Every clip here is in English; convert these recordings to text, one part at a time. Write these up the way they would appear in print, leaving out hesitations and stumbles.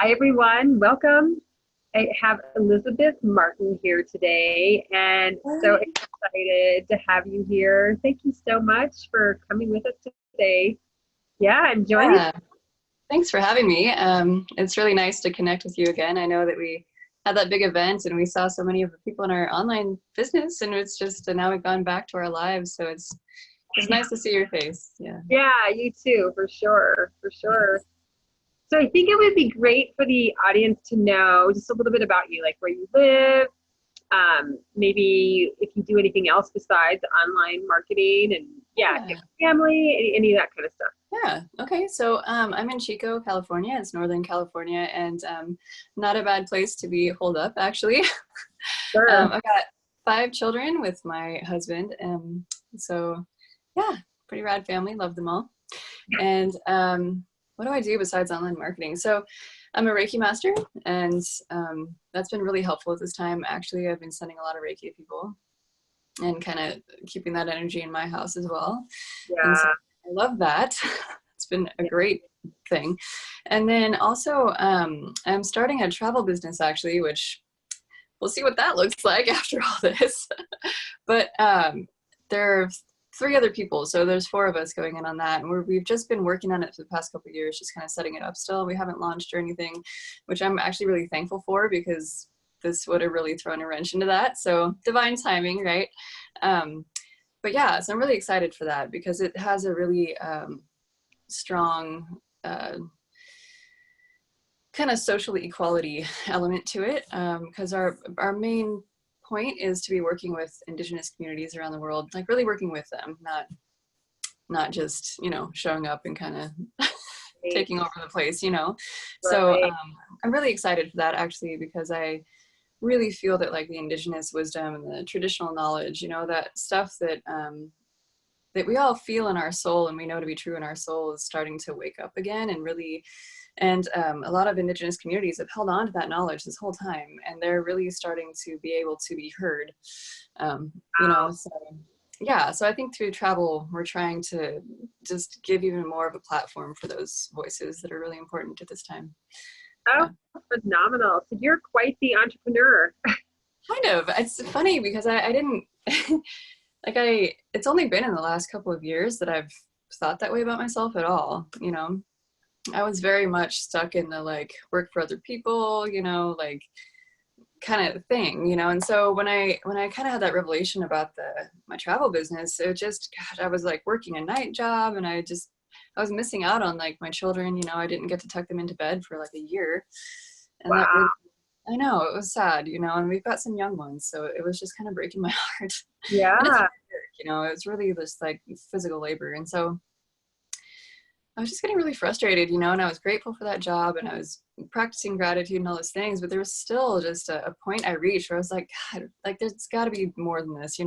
Hi, everyone. Welcome. I have Elizabeth Martin here today, and so Hi. excited to have you here. Thank you so much for coming with us today. Yeah, and joining. Yeah, thanks for having me. It's really nice to connect with you again. I know that we had that big event and we saw so many of the people in our online business, and it's just and now we've gone back to our lives. So it's nice to see your face. Yeah. Yeah, you too, for sure, for sure. So I think it would be great for the audience to know just a little bit about you, like where you live, maybe if you do anything else besides online marketing, and yeah, if you Yeah. have family, any of that kind of stuff. Yeah. Okay. So I'm in Chico, California. It's Northern California, and not a bad place to be holed up, actually. Sure. I've got five children with my husband. So yeah, pretty rad family. Love them all. And what do I do besides online marketing? So I'm a Reiki master, and that's been really helpful at this time. Actually, I've been sending a lot of Reiki to people and kind of keeping that energy in my house as well. And so Yeah. I love that. It's been a great thing. And then also, I'm starting a travel business actually, which we'll see what that looks like after all this. But there are three other people, so there's four of us going in on that, and we've just been working on it for the past couple of years, just kind of setting it up. Still, we haven't launched or anything, which I'm actually really thankful for because this would have really thrown a wrench into that. So divine timing, right? Um, but yeah, so I'm really excited for that because it has a really strong kind of social equality element to it, because our main point is to be working with indigenous communities around the world, like really working with them, not just showing up and kind of Right. taking over the place. So Right. I'm really excited for that actually, because I really feel that like the indigenous wisdom and the traditional knowledge, that stuff that we all feel in our soul and we know to be true in our soul is starting to wake up again, and really, and a lot of indigenous communities have held on to that knowledge this whole time, and they're really starting to be able to be heard. Wow. So yeah, so I think through travel we're trying to just give even more of a platform for those voices that are really important at this time. Oh, Yeah. phenomenal. So you're quite the entrepreneur. Kind of. It's funny because I didn't it's only been in the last couple of years that I've thought that way about myself at all. I was very much stuck in the like work for other people, like kind of thing. And so when I kind of had that revelation about the my travel business, it just, God, I was like working a night job, and I was missing out on like my children. I didn't get to tuck them into bed for like a year, and that really, Wow. I know, it was sad. And we've got some young ones, so it was just kind of breaking my heart. And it's Yeah. hard work. It's really just like physical labor. And so I was just getting really frustrated, and I was grateful for that job, and I was practicing gratitude and all those things, but there was still just a point I reached where I was like, God, like there's got to be more than this.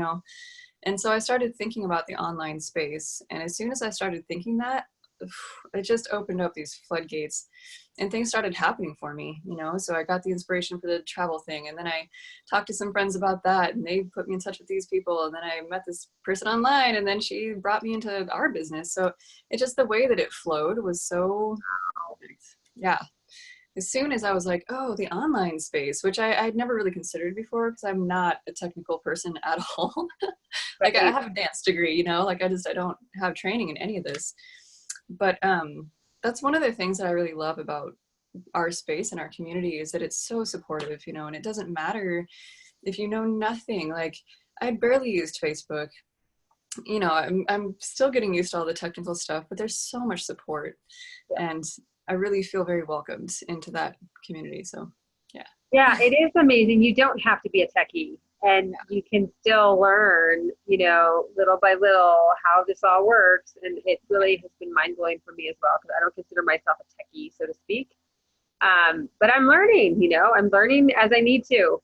And so I started thinking about the online space. And as soon as I started thinking that, it just opened up these floodgates, and things started happening for me. So I got the inspiration for the travel thing. And then I talked to some friends about that, and they put me in touch with these people. And then I met this person online, and then she brought me into our business. So it just, the way that it flowed was so perfect. Yeah. As soon as I was like, oh, the online space, which I'd never really considered before because I'm not a technical person at all. Like I Right. have a dance degree, like I don't have training in any of this. But that's one of the things that I really love about our space and our community is that it's so supportive, and it doesn't matter if you know nothing. Like I barely used Facebook. I'm still getting used to all the technical stuff, but there's so much support, and I really feel very welcomed into that community. So yeah. Yeah, it is amazing. You don't have to be a techie, and you can still learn, little by little how this all works. And it really has been mind blowing for me as well because I don't consider myself a techie, so to speak. But I'm learning, I'm learning as I need to.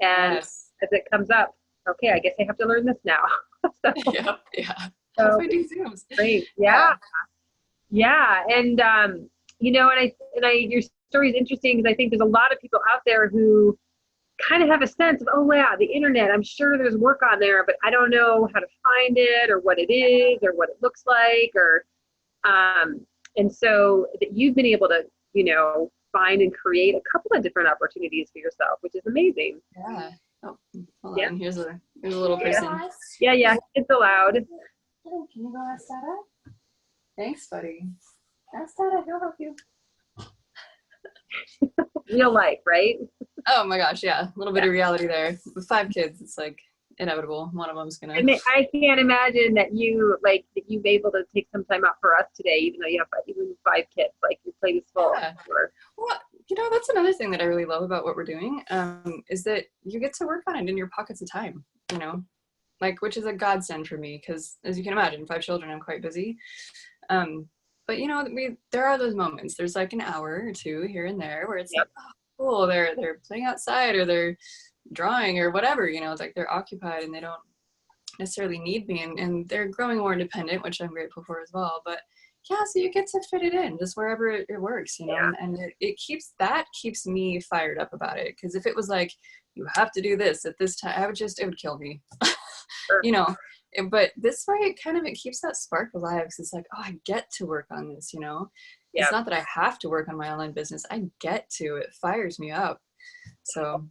And Yes. as it comes up, okay, I guess I have to learn this now. so, Yep. Yeah. That's so why I do Zooms. great. Yeah. Yeah. Yeah. And, and your story is interesting because I think there's a lot of people out there who kind of have a sense of, oh, yeah, the internet, I'm sure there's work on there, but I don't know how to find it or what it is or what it looks like and so that you've been able to, find and create a couple of different opportunities for yourself, which is amazing. Yeah. Oh, hold Yeah. on. Here's a little person. Yeah. It's allowed. Can you go ask Dada? Thanks, buddy. Ask Dada. He'll help you. Real life, right? Oh my gosh, yeah. A little bit of reality there. With 5 kids, it's like inevitable. One of them's gonna. I can't imagine that you've able to take some time out for us today, even though you have even 5 kids. Like your plate is full. Yeah. Well, that's another thing that I really love about what we're doing, is that you get to work on it in your pockets of time, like, which is a godsend for me, because as you can imagine, 5 children, I'm quite busy. But there are those moments. There's like an hour or 2 here and there where it's like, oh, cool, they're playing outside, or they're drawing, or whatever, it's like they're occupied and they don't necessarily need me, and they're growing more independent, which I'm grateful for as well. But yeah, so you get to fit it in just wherever it works, and it keeps me fired up about it. Because if it was like, you have to do this at this time, it would kill me. Sure. But this way, it keeps that spark alive, because it's like, oh, I get to work on this. It's not that I have to work on my online business. I get to. It fires me up. So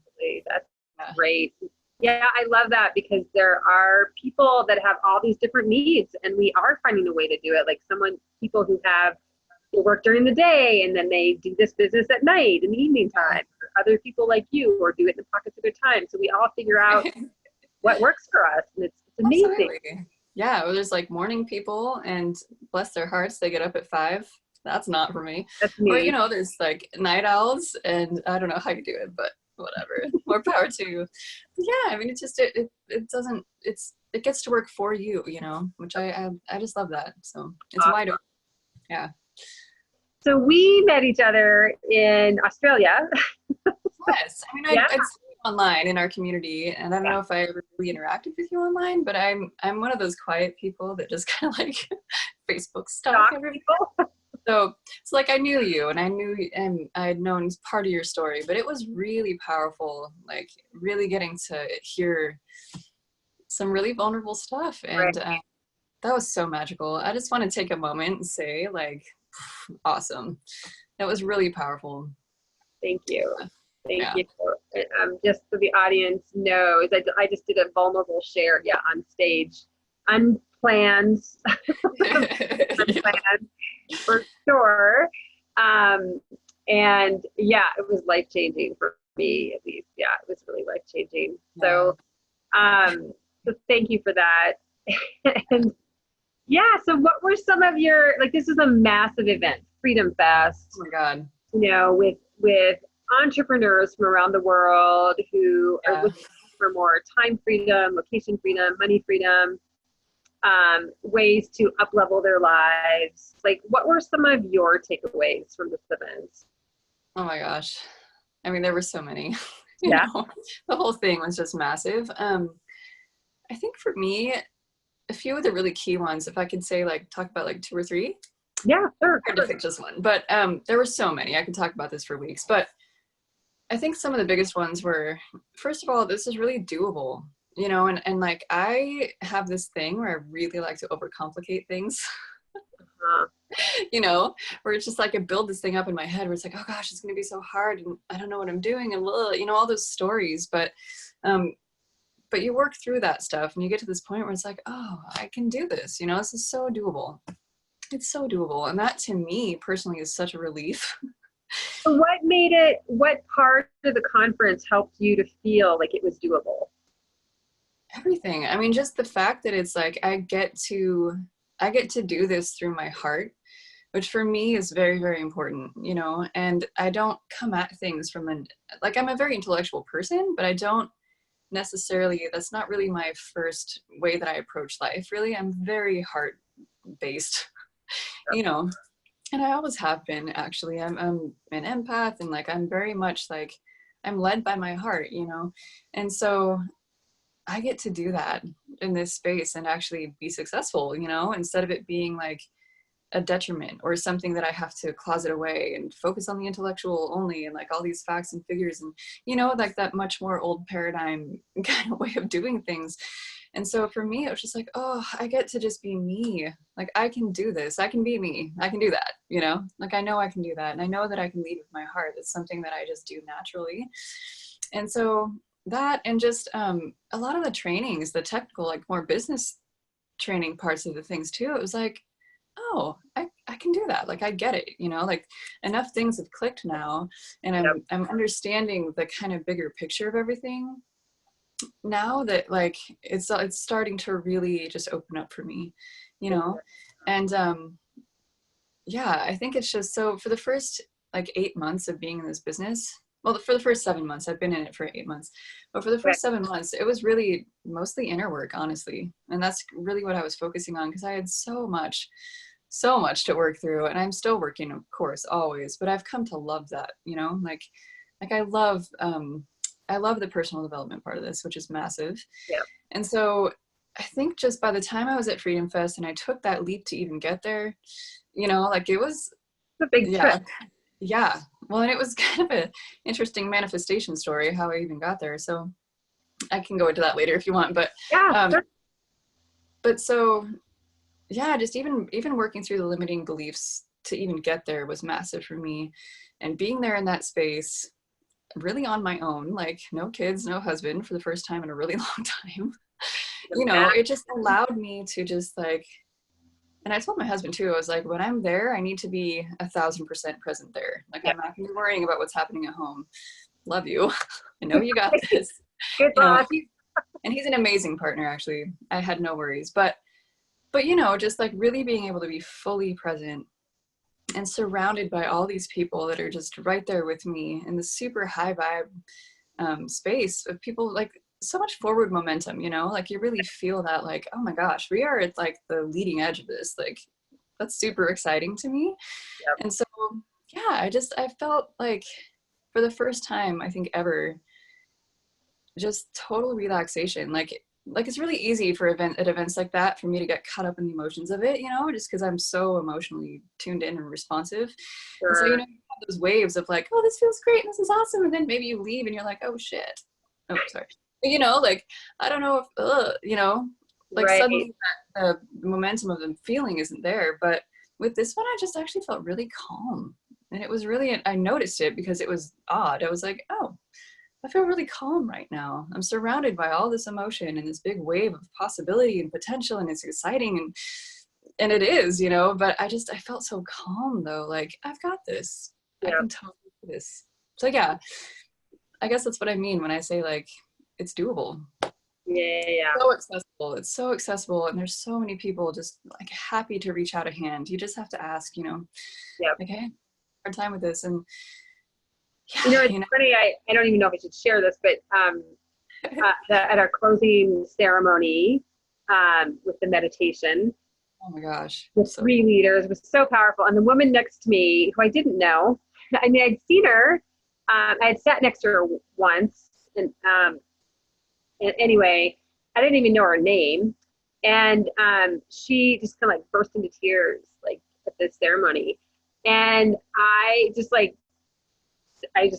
that's great. Yeah, I love that, because there are people that have all these different needs, and we are finding a way to do it. Like people who work during the day and then they do this business at night in the evening time. Or other people like you, or do it in the pockets of their time. So we all figure out what works for us, and it's amazing. Absolutely. Yeah, well, there's like morning people, and bless their hearts, they get up at 5. That's not for me. That's me. Or there's like night owls, and I don't know how you do it, but whatever. More power to you. Yeah, I mean, it just it doesn't it gets to work for you, which I just love that. So it's wide open. Yeah. So we met each other in Australia. Yes, I mean, I've seen you online in our community, and I don't know if I ever really interacted with you online, but I'm one of those quiet people that just kind of like Facebook stalk everybody. So like, I knew you, and I had known part of your story, but it was really powerful, like really getting to hear some really vulnerable stuff. And that was so magical. I just want to take a moment and say, like, awesome. That was really powerful. Thank you. Thank you. Just so the audience knows, I just did a vulnerable share, on stage. Unplanned. Unplanned, for sure. And it was life-changing for me, at least. Yeah, it was really life-changing. So, so thank you for that. And so what were some of your, this is a massive event, Freedom Fest. Oh my God. With entrepreneurs from around the world who are looking for more time freedom, location freedom, money freedom, ways to up-level their lives. Like, what were some of your takeaways from this event? Oh my gosh. I mean, there were so many. The whole thing was just massive. I think for me, a few of the really key ones, if I could say, talk about 2 or 3. Yeah, sure. Hard to pick just one, but there were so many. I could talk about this for weeks, but I think some of the biggest ones were, first of all, this is really doable, and I have this thing where I really like to overcomplicate things. Where it's just like I build this thing up in my head where it's like, oh gosh, it's going to be so hard, and I don't know what I'm doing, and all those stories, but you work through that stuff, and you get to this point where it's like, oh, I can do this. This is so doable. It's so doable. And that, to me personally, is such a relief. So what part of the conference helped you to feel like it was doable? Everything. I mean, just the fact that it's like, I get to do this through my heart, which for me is very, very important, and I don't come at things from I'm a very intellectual person, but I don't necessarily, that's not really my first way that I approach life. Really, I'm very heart-based, and I always have been, actually. I'm an empath, and I'm very much I'm led by my heart, and so I get to do that in this space and actually be successful, instead of it being a detriment or something that I have to closet away and focus on the intellectual only, and all these facts and figures, and that much more old paradigm kind of way of doing things. And so for me, it was just like, oh, I get to just be me. Like, I can do this. I can be me. I can do that, you know? Like, I know I can do that. And I know that I can lead with my heart. It's something that I just do naturally. And so that, and just a lot of the trainings, the technical, like more business training parts of the things too, it was like, oh, I can do that. Like, I get it, you know, like enough things have clicked now, and I'm understanding the kind of bigger picture of everything now, that like it's starting to really just open up for me, you know. And yeah, I think it's just, so for the first like 8 months of being in this business, well, for the first 7 months, I've been in it for 8 months, but for the first 7 months, it was really mostly inner work, honestly. And that's really what I was focusing on, because I had so much to work through, and I'm still working, of course, always, but I've come to love that, you know, like I love the personal development part of this, which is massive. Yeah. And so I think just by the time I was at Freedom Fest and I took that leap to even get there, you know, like it was a big trip. Yeah. Well, and it was kind of an interesting manifestation story, how I even got there. So I can go into that later if you want, but Sure. But so yeah, just even working through the limiting beliefs to even get there was massive for me. And being there in that space, really on my own, like no kids, no husband, for the first time in a really long time, you know, it just allowed me to just like, and I told my husband too, I was like, when I'm there, I need to be 1,000% present there. Like, I'm not gonna be worrying about what's happening at home. Love you. I know you got this. Good You know, luck. and he's an amazing partner, actually. I had no worries, but you know, just like really being able to be fully present and surrounded by all these people that are just right there with me in the super high vibe space of people, like so much forward momentum, you know, like you really feel that, like, oh my gosh, we are at like the leading edge of this. Like, that's super exciting to me. Yep. And so, yeah, I felt like for the first time, I think ever, just total relaxation. Like it's really easy for events like that for me to get caught up in the emotions of it, you know, just because I'm so emotionally tuned in and responsive. Sure. And so, you know, you have those waves of like, oh, this feels great, and this is awesome, and then maybe you leave and you're like, oh shit, oh sorry, you know, like I don't know if you know, like suddenly the momentum of the feeling isn't there. But with this one, I just actually felt really calm, and it was really, I noticed it because it was odd. I was like, oh, I feel really calm right now. I'm surrounded by all this emotion and this big wave of possibility and potential, and it's exciting, and it is, you know, but I felt so calm though. Like, I've got this. I can totally do this. So yeah, I guess that's what I mean when I say like it's doable. Yeah. So accessible. It's so accessible, and there's so many people just like happy to reach out a hand. You just have to ask, you know. Yeah. Like, hey, hard time with this. And yeah, it's funny, I don't even know if I should share this, but at our closing ceremony with the meditation, oh my gosh, the three leaders was so powerful. And the woman next to me, who I didn't know, I mean, I'd seen her, I had sat next to her once, and anyway, I didn't even know her name. And she just kind of like burst into tears, like at this ceremony. And I just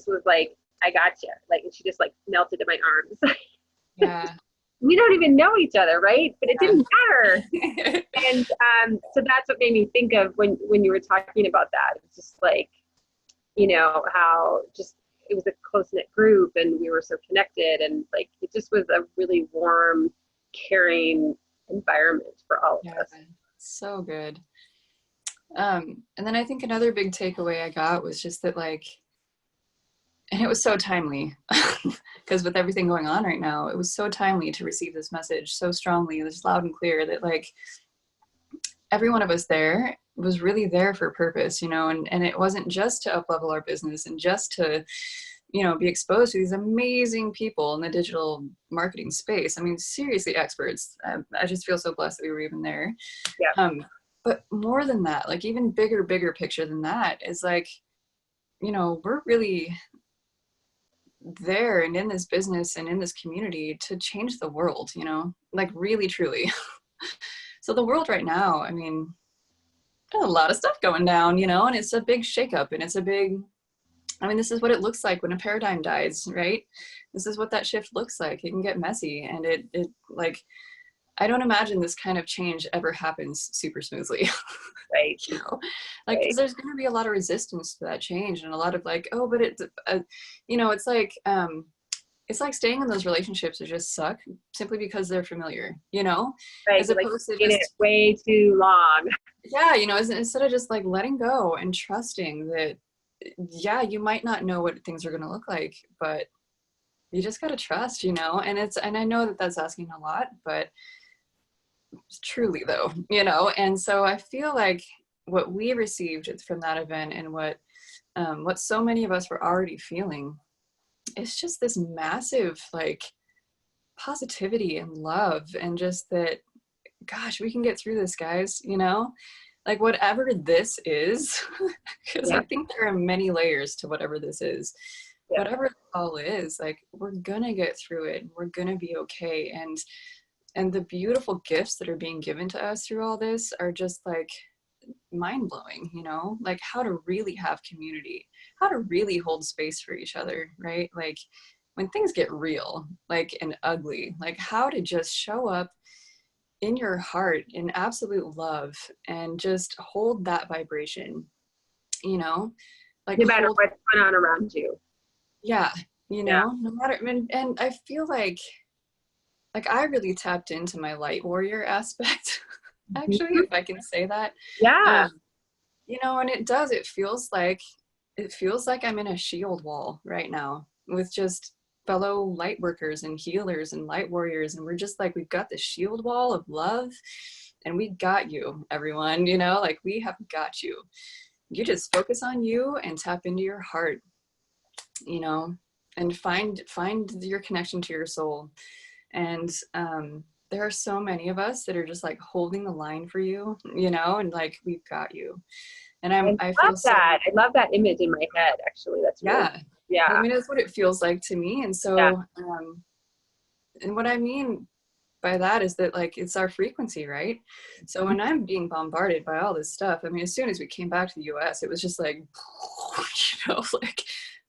was like, I got you. Like, and she just like melted in my arms. Yeah. We don't even know each other, right? But it didn't matter. And so that's what made me think of when you were talking about that. It's just like, you know, how just it was a close-knit group and we were so connected, and like it just was a really warm, caring environment for all of us. So good. And then I think another big takeaway I got was just that, like, and it was so timely because with everything going on right now, it was so timely to receive this message so strongly, this loud and clear, that like every one of us there was really there for a purpose, you know, and it wasn't just to up-level our business and just to, you know, be exposed to these amazing people in the digital marketing space. I mean, seriously experts. I just feel so blessed that we were even there. Yeah. But more than that, like even bigger picture than that is like, you know, we're really there and in this business and in this community to change the world, you know, like really, truly. So the world right now, I mean, there's a lot of stuff going down, you know, and it's a big shakeup, and it's a big, I mean, this is what it looks like when a paradigm dies, right? This is what that shift looks like. It can get messy, and it like, I don't imagine this kind of change ever happens super smoothly. Right. You know, like, Right. 'cause there's going to be a lot of resistance to that change, and a lot of like, oh, but it's you know, it's like staying in those relationships that just suck simply because they're familiar, you know, Right. as You're like opposed to in it just, way too long. yeah, you know, instead of just like letting go and trusting that, yeah, you might not know what things are going to look like, but you just got to trust, you know. And I know that that's asking a lot, but truly though, you know. And so I feel like what we received from that event, and what so many of us were already feeling, is just this massive like positivity and love, and just that, gosh, we can get through this, guys, you know, like whatever this is, because I Yeah. think there are many layers to whatever this is. Yeah. Whatever it all is, like, we're gonna get through it, and we're gonna be okay. And the beautiful gifts that are being given to us through all this are just like mind blowing, you know, like how to really have community, how to really hold space for each other, right? Like when things get real, like, and ugly, like how to just show up in your heart in absolute love and just hold that vibration, you know, like No matter hold, what's going on around you. yeah, you Yeah. know, no matter, and I feel like I really tapped into my light warrior aspect, actually, Mhm. if I can say that. Yeah. Um, you know, and it feels like I'm in a shield wall right now with just fellow light workers and healers and light warriors, and we're just like, we've got this shield wall of love, and we got you, everyone, you know, like we have got you. You just focus on you and tap into your heart, you know, and find your connection to your soul. And there are so many of us that are just like holding the line for you, you know, and like, we've got you. And I I love feel so, that. I love that image in my head, actually. That's really, yeah. I yeah. mean, that's what it feels like to me. And Yeah. so, and what I mean by that is that, like, it's our frequency, right? So when I'm being bombarded by all this stuff, I mean, as soon as we came back to the US, it was just like, you know, like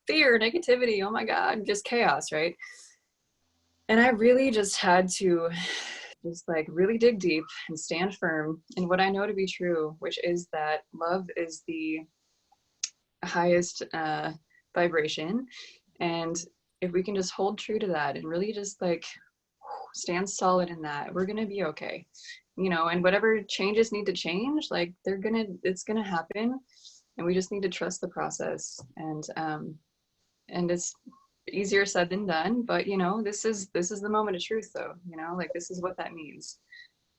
fear, negativity, oh my God, just chaos, right? And I really just had to just like really dig deep and stand firm in what I know to be true, which is that love is the highest vibration. And if we can just hold true to that and really just like stand solid in that, we're going to be okay, you know. And whatever changes need to change, like it's gonna happen, and we just need to trust the process. And it's easier said than done, but you know, this is the moment of truth, though, you know, like this is what that means.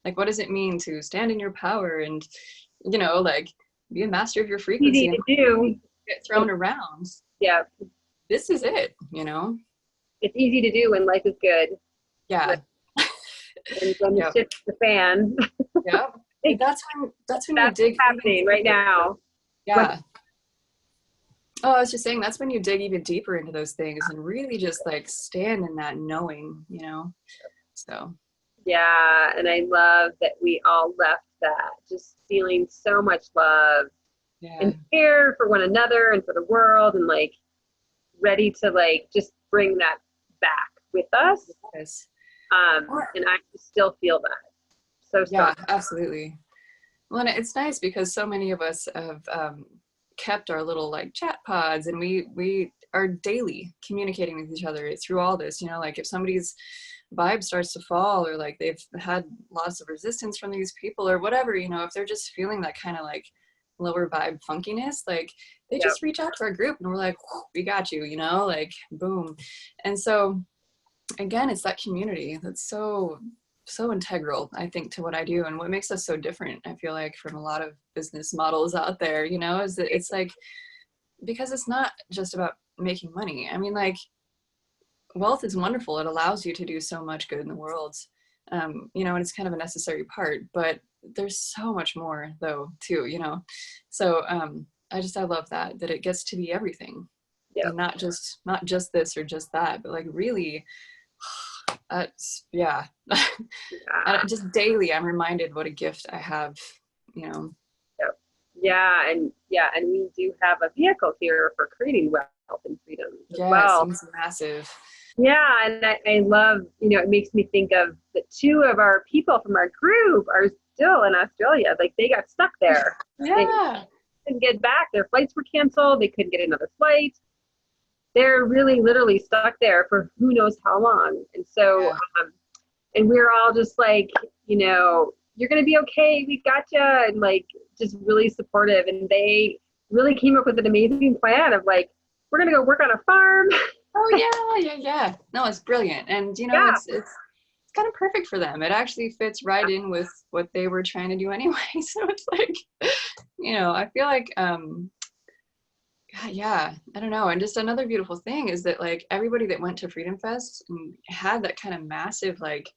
Like, what does it mean to stand in your power and, you know, like be a master of your frequency Easy and to do. get thrown around? Yeah. This is it, you know. It's easy to do when life is good. Right. Yeah. And when the Yep. shit's the fan, Yep. that's That's when you what's dig even happening right deeper. now. When, Yeah. Oh, I was just saying, that's when you dig even deeper into those things and really just like stand in that knowing, you know. So yeah. And I love that we all left that just feeling so much love yeah. and care for one another and for the world, and like ready to like just bring that back with us. Yes. And I still feel that so strong. Yeah, absolutely. Well, and it's nice because so many of us have kept our little like chat pods, and we are daily communicating with each other through all this. You know, like if somebody's vibe starts to fall, or like they've had lots of resistance from these people or whatever, you know, if they're just feeling that kind of like lower vibe funkiness, like they Yep. just reach out to our group, and we're like, we got you, you know, like boom. And so again, it's that community that's so integral, I think, to what I do, and what makes us so different, I feel like, from a lot of business models out there, you know, is that it's like, because it's not just about making money. I mean, like, wealth is wonderful. It allows you to do so much good in the world, you know, and it's kind of a necessary part, but there's so much more though, too, you know. So I love that it gets to be everything, Yep. and not just this or just that, but like really, yeah. Yeah. And just daily I'm reminded what a gift I have, you know. Yep. And we do have a vehicle here for creating wealth and freedom as Yeah, it well. seems massive. Yeah, and I love, it makes me think of the two of our people from our group are still in Australia. Like they got stuck there. They Yeah. couldn't get back. Their flights were canceled. They couldn't get another flight. They're really literally stuck there for who knows how long. And so, Yeah. and we're all just like, you're going to be okay. We got you. And like, just really supportive. And they really came up with an amazing plan of like, we're going to go work on a farm. Oh yeah, yeah, yeah. No, it's brilliant. And Yeah, it's kind of perfect for them. It actually fits right in with what they were trying to do anyway. So it's like, I feel like God, yeah, I don't know. And just another beautiful thing is that like everybody that went to Freedom Fest and had that kind of massive like,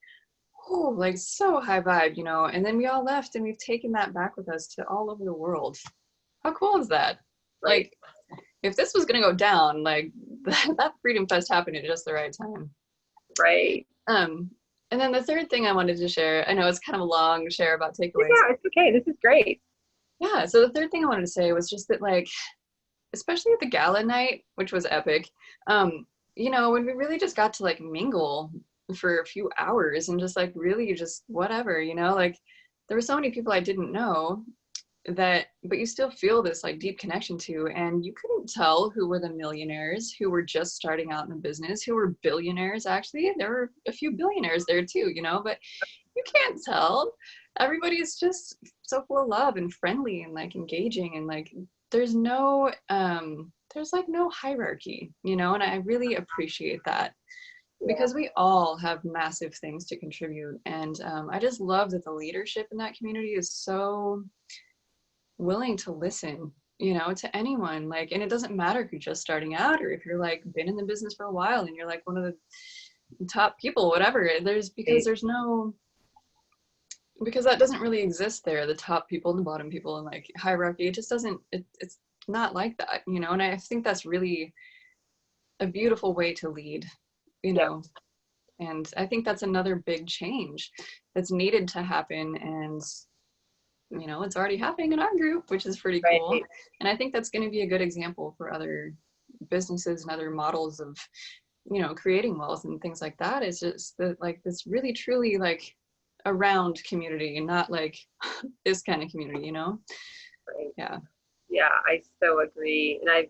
oh, like so high vibe, and then we all left and we've taken that back with us to all over the world. How cool is that? right, Like if this was gonna go down, like that Freedom Fest happened at just the right time. right. Um, and then the third thing I wanted to share, I know it's kind of a long share about takeaways. Yeah, it's okay. This is great. Yeah, so the third thing I wanted to say was just that like, especially at the gala night, which was epic, when we really just got to like mingle for a few hours and just like really just whatever, like there were so many people I didn't know that but you still feel this like deep connection to, and you couldn't tell who were the millionaires who were just starting out in the business, who were billionaires. Actually there were a few billionaires there too, but you can't tell. Everybody's just so full of love and friendly and like engaging, and like there's like no hierarchy, and I really appreciate that Yeah, because we all have massive things to contribute. And I just love that the leadership in that community is so willing to listen, to anyone. Like, and it doesn't matter if you're just starting out or if you're like been in the business for a while and you're like one of the top people, whatever. right. There's no, because that doesn't really exist there, the top people and the bottom people and like hierarchy. It just doesn't, it's not like that, and I think that's really a beautiful way to lead, you Yeah, know. And I think that's another big change that's needed to happen. And it's already happening in our group, which is pretty cool. right. And I think that's going to be a good example for other businesses and other models of, creating wealth and things like that. Is just that like this really truly like around community and not like this kind of community. Right. Yeah. Yeah, I so agree. And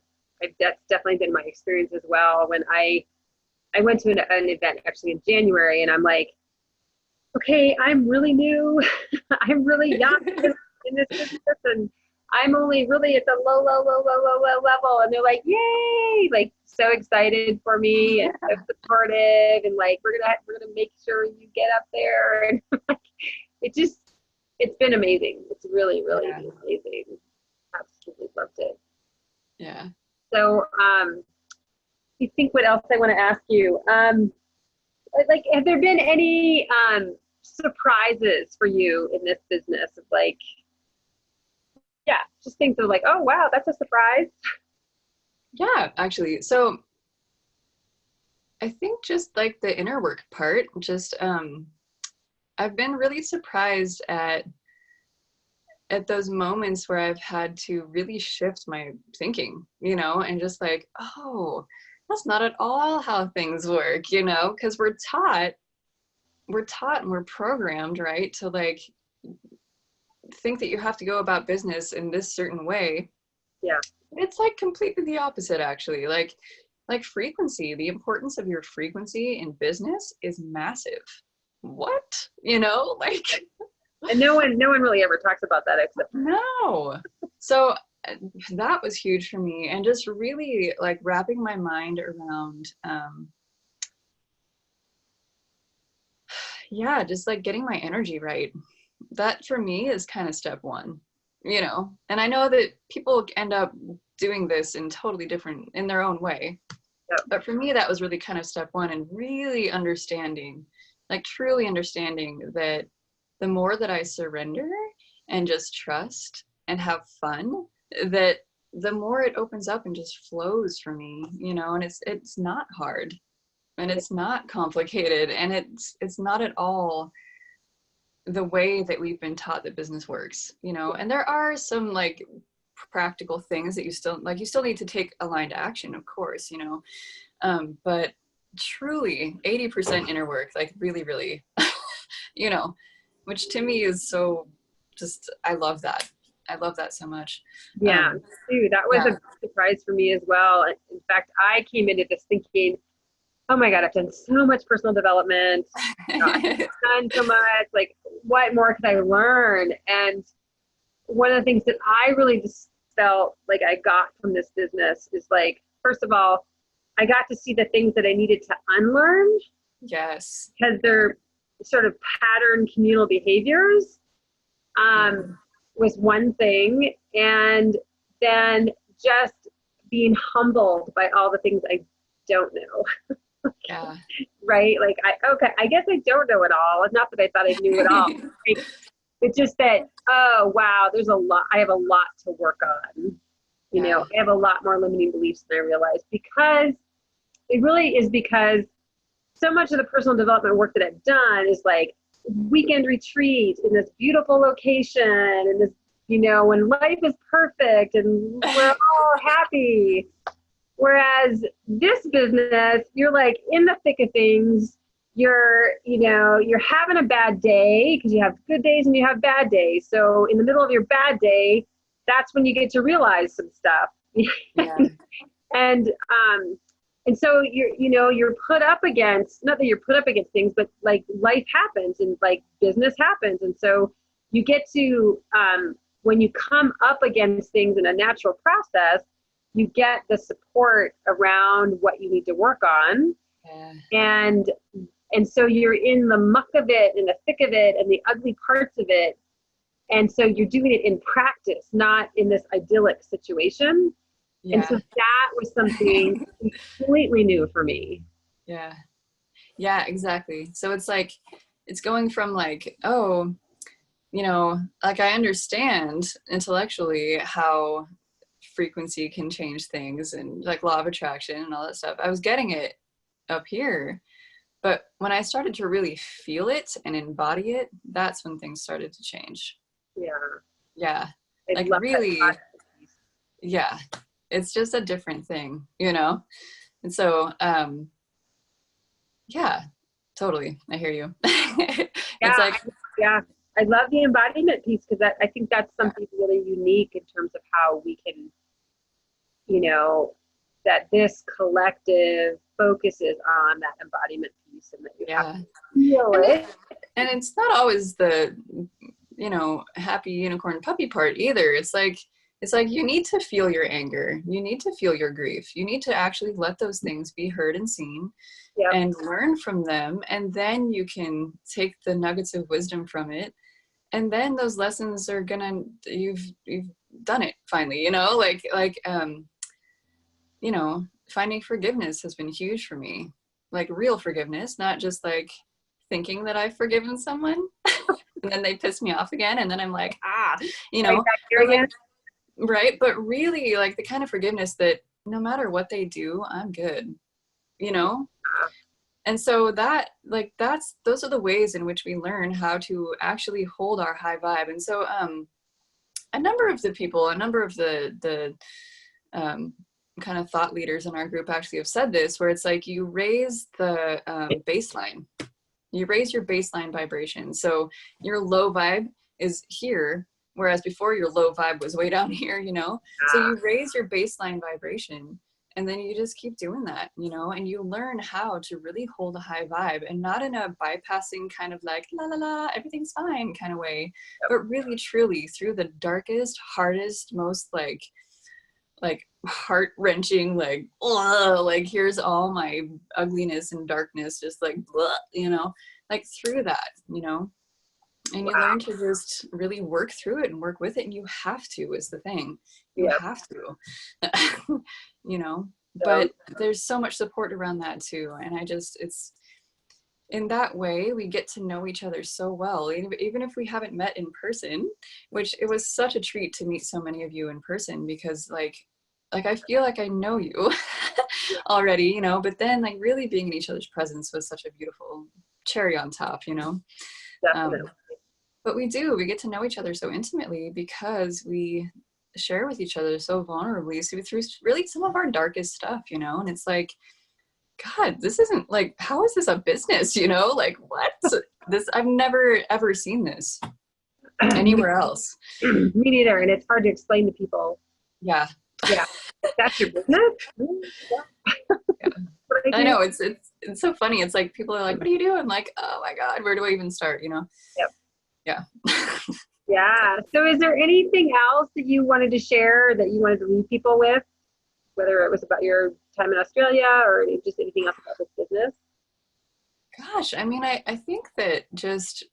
that's definitely been my experience as well. When I went to an event actually in January, and I'm like, okay, I'm really new. I'm really young in this business, and I'm only really at the low level. And they're like, yay, like so excited for me and so supportive, and like we're gonna make sure you get up there. And it just it's been amazing. It's really, really Yeah. been amazing. Absolutely loved it. Yeah. So, you think what else I want to ask you? Like, have there been any surprises for you in this business? Of like, yeah, just things that are like, oh wow, that's a surprise. Yeah, actually. So I think just like the inner work part, just I've been really surprised at those moments where I've had to really shift my thinking, and just like, oh, that's not at all how things work, because we're taught and we're programmed, right, to like think that you have to go about business in this certain way. Yeah, It's like completely the opposite, actually. Like frequency, the importance of your frequency in business is massive. What? Like and no one really ever talks about that except no. So that was huge for me, and just really like wrapping my mind around yeah, just like getting my energy right. That for me is kind of step one, and I know that people end up doing this in totally different in their own way. yep, But for me, that was really kind of step one, and really understanding, like truly understanding that the more that I surrender and just trust and have fun, that the more it opens up and just flows for me, and it's not hard and it's not complicated, and it's not at all the way that we've been taught that business works, and there are some like practical things that you still need to take aligned action, of course, but truly 80% inner work, like really, really, you know, which to me is so just, I love that. I love that so much. Yeah, too. That was Yeah. a surprise for me as well. In fact, I came into this thinking, oh my God, I've done so much personal development. I've done so much. Like, what more could I learn? And one of the things that I really just felt like I got from this business is like, first of all, I got to see the things that I needed to unlearn Yes. because they're sort of pattern communal behaviors. Was one thing. And then just being humbled by all the things I don't know. Yeah. Right? Like, I guess I don't know it all. It's not that I thought I knew it all. Right? It's just that, oh, wow, I have a lot to work on. Yeah. I have a lot more limiting beliefs than I realized, because it really is because so much of the personal development work that I've done is like weekend retreat in this beautiful location, and this, when life is perfect and we're all happy. Whereas this business, you're like in the thick of things. You're having a bad day, because you have good days and you have bad days. So in the middle of your bad day, that's when you get to realize some stuff. Yeah. And so you're put up against, not that you're put up against things, but like life happens and like business happens. And so you get to, when you come up against things in a natural process, you get the support around what you need to work on. Yeah. And so you're in the muck of it and the thick of it and the ugly parts of it. And so you're doing it in practice, not in this idyllic situation. Yeah. And so that was something completely new for me. Yeah. Yeah, exactly. So it's like, it's going from like, oh, like I understand intellectually how frequency can change things and like law of attraction and all that stuff. I was getting it up here. But when I started to really feel it and embody it, that's when things started to change. Yeah. Yeah. I Like love really, that. yeah. It's just a different thing, And so, yeah, totally. I hear you. It's like, Yeah. I love the embodiment piece, because I think that's something really unique in terms of how we can, that this collective focuses on that embodiment piece, and that you have to feel it. And it's not always the, happy unicorn puppy part either. It's like you need to feel your anger. You need to feel your grief. You need to actually let those things be heard and seen. Yep. And learn from them. And then you can take the nuggets of wisdom from it. And then those lessons are you've done it finally, finding forgiveness has been huge for me. Like real forgiveness, not just like thinking that I've forgiven someone and then they piss me off again. And then I'm like, right. But really like the kind of forgiveness that no matter what they do, I'm good, And so those are the ways in which we learn how to actually hold our high vibe. And so a number of the kind of thought leaders in our group actually have said this, where it's like you raise the baseline. You raise your baseline vibration. So your low vibe is here, whereas before your low vibe was way down here, So you raise your baseline vibration, and then you just keep doing that, and you learn how to really hold a high vibe, and not in a bypassing kind of like, la la la, everything's fine kind of way, but really truly through the darkest, hardest, most like heart-wrenching, like here's all my ugliness and darkness, just like like through that, and you learn to just really work through it and work with it. And you have to, is the thing. You have to, but there's so much support around that too. And it's in that way, we get to know each other so well, even if we haven't met in person, which it was such a treat to meet so many of you in person, because like I feel like I know you already, but then like really being in each other's presence was such a beautiful cherry on top, Definitely. But we get to know each other so intimately because we share with each other so vulnerably, so through really some of our darkest stuff, and it's like God, this isn't like, how is this a business? You know, like what? This, I've never ever seen this Me, anywhere else. me neither. And it's hard to explain to people. Yeah. Yeah. That's your business? Yeah. Yeah. What I I do? know it's so funny. It's like people are like, "What do you do?" I'm like, "Oh my God, where do I even start?" You know? Yep. Yeah. Yeah. So is there anything else that you wanted to share that you wanted to leave people with, whether it was about your time in Australia or just anything else about this business? Gosh, I mean, I think that just,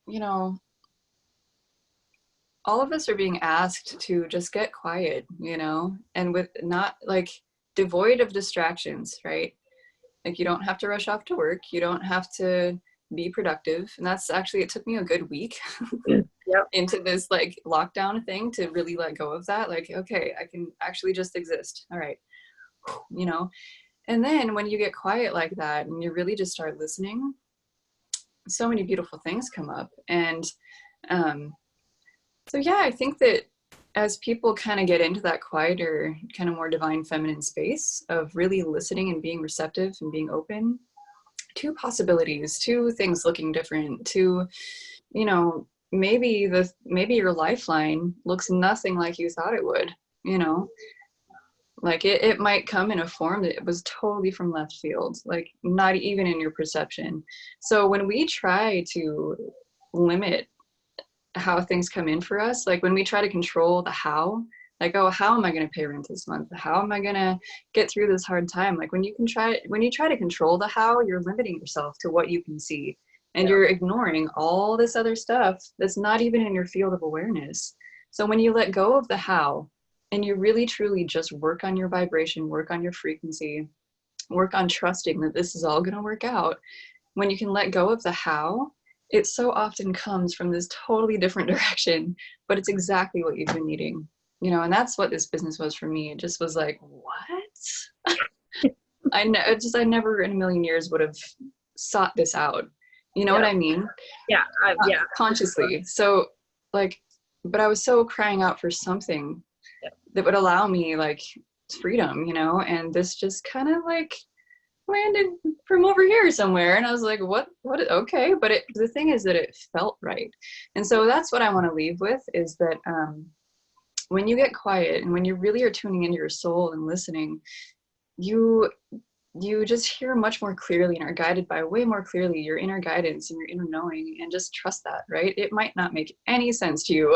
you know, all of us are being asked to just get quiet, you know, and with not like devoid of distractions, right? Like you don't have to rush off to work. You don't have to be productive. And that's actually, it took me a good week Yep. into this like lockdown thing to really let go of that. Like, okay, I can actually just exist. All right. You know, and then when you get quiet like that and you really just start listening, so many beautiful things come up. And um, so, yeah, I think that as people kind of get into that quieter, kind of more divine feminine space of really listening and being receptive and being open to possibilities, to things looking different, to, you know, maybe your lifeline looks nothing like you thought it would, you know, like it might come in a form that was totally from left field, like not even in your perception. So when we try to limit how things come in for us, like when we try to control the how, like, oh, how am I going to pay rent this month, how am I going to get through this hard time, like when you try to control the how, you're limiting yourself to what you can see, and Yeah. you're ignoring all this other stuff that's not even in your field of awareness. So when you let go of the how and you really truly just work on your vibration, work on your frequency, work on trusting that this is all going to work out, when you can let go of the how, it so often comes from this totally different direction, but it's exactly what you've been needing, you know. And that's what this business was for me. It just was like, what? I never in a million years would have sought this out, you know Yeah. what I mean? Yeah. Not Yeah. consciously. So like, but I was so crying out for something Yeah. that would allow me like freedom, you know. And this just kind of like landed from over here somewhere, and I was like, what, okay. But the thing is that it felt right. And so that's what I want to leave with, is that when you get quiet and when you really are tuning into your soul and listening, you just hear much more clearly and are guided by way more clearly your inner guidance and your inner knowing, and just trust that, right? It might not make any sense to you.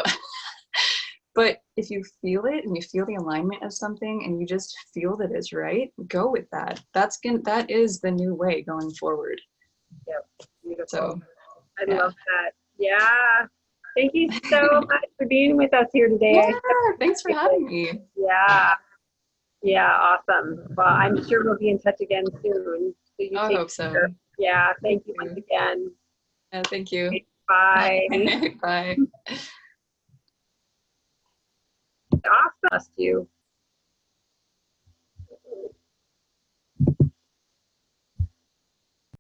But if you feel it and you feel the alignment of something and you just feel that it's right, go with that. That is the new way going forward. Yep. Beautiful. So, I yeah. love that. Yeah. Thank you so much for being with us here today. Yeah, thanks for having me. Yeah. Yeah. Awesome. Well, I'm sure we'll be in touch again soon. So you I take hope so. care. Yeah. Thank Thank you once you. again. Yeah, thank you. Bye. Bye. Awesome. You.